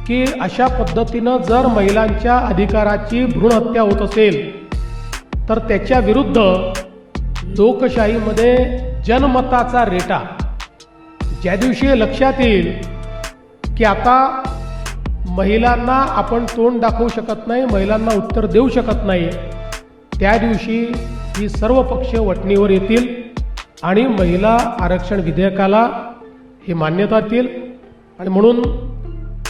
की अशा पद्धतीनं जर महिलांच्या अधिकाराची भ्रूण हत्या होत असेल तर त्याच्या विरुद्ध लोकशाहीमध्ये जनमताचा रेटा ज्या दिवशी लक्षात येईल की आता महिलांना आपण तोंड दाखवू शकत नाही, महिलांना उत्तर देऊ शकत नाही, त्या दिवशी ही सर्व पक्ष वटणीवर येतील आणि महिला आरक्षण विधेयकाला ही मान्यता देतील. आणि म्हणून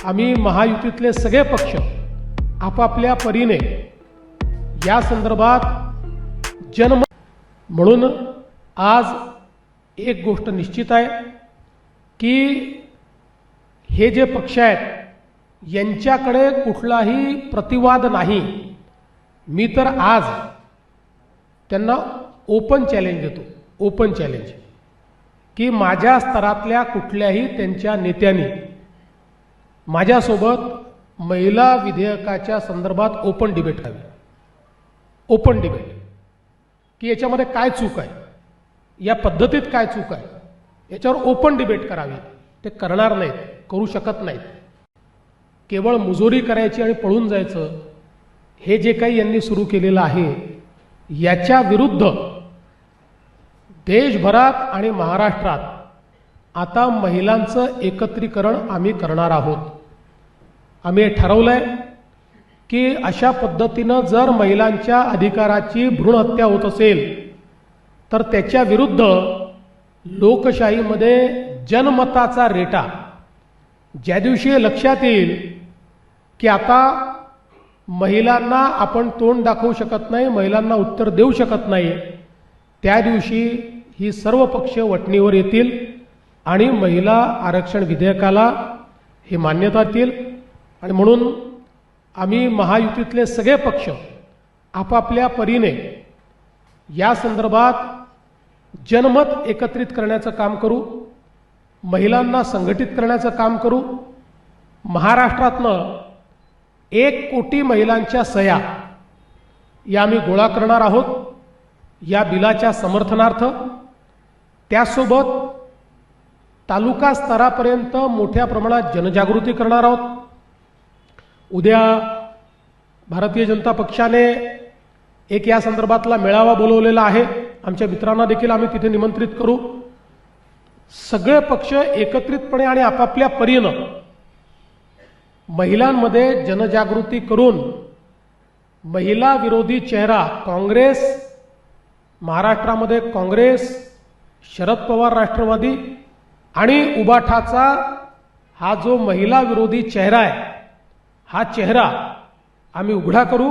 आम्ही महायुतीतले सगळे पक्ष आपापल्या परीने या संदर्भात म्हणून आज एक गोष्ट निश्चित आहे की हे जे पक्ष आहेत यांच्याकडे कुठलाही प्रतिवाद नाही. मी तर आज त्यांना ओपन चॅलेंज देतो, ओपन चॅलेंज, की माझ्या स्तरातल्या कुठल्याही त्यांच्या नेत्यांनी माझ्यासोबत महिला विधेयकाच्या संदर्भात ओपन डिबेट करावी. ओपन डिबेट की याच्यामध्ये काय चूक आहे, या पद्धतीत काय चूक आहे, याच्यावर ओपन डिबेट करावी. ते करणार नाहीत, करू शकत नाहीत. केवळ मुजोरी करायची आणि पळून जायचं हे जे काही यांनी सुरू केलेलं आहे याच्या विरुद्ध देशभरात आणि महाराष्ट्रात आता महिलांचं एकत्रीकरण आम्ही करणार आहोत. आम्ही ठरवलंय की अशा पद्धतीनं जर महिलांच्या अधिकाराची भ्रूण हत्या होत असेल तर त्याच्या विरुद्ध लोकशाहीमध्ये जनमताचा रेटा ज्या दिवशी लक्षात येईल की आता महिलांना आपण तोंड दाखवू शकत नाही, महिलांना उत्तर देऊ शकत नाही, त्या दिवशी ही सर्व पक्ष वटणीवर येतील आणि महिला आरक्षण विधेयकाला ही मान्यता देतील. आणि म्हणून आम्ही महायुतीतले सगळे पक्ष आपापल्या परीने या संदर्भात जनमत एकत्रित करण्याचं काम करू, महिलांना संघटित करण्याचं काम करू. महाराष्ट्रातनं 1 कोटी महिलांच्या सह्या या आम्ही गोळा करणार आहोत या बिलाच्या समर्थनार्थ. त्यासोबत तालुका स्तरापर्यंत मोठ्या प्रमाणात जनजागृती करणार आहोत. उद्या भारतीय जनता पक्षाने एक या संदर्भातला मेळावा बोलवलेला आहे. आमच्या मित्रांना देखील आम्ही तिथे निमंत्रित करू. सगळे पक्ष एकत्रितपणे आणि आपापल्या परीनं महिलांमध्ये जनजागृती करून महिला विरोधी चेहरा काँग्रेस, महाराष्ट्रामध्ये काँग्रेस, शरद पवार राष्ट्रवादी आणि उबाठाचा हा जो महिला विरोधी चेहरा आहे हा चेहरा आम्ही उघडा करू.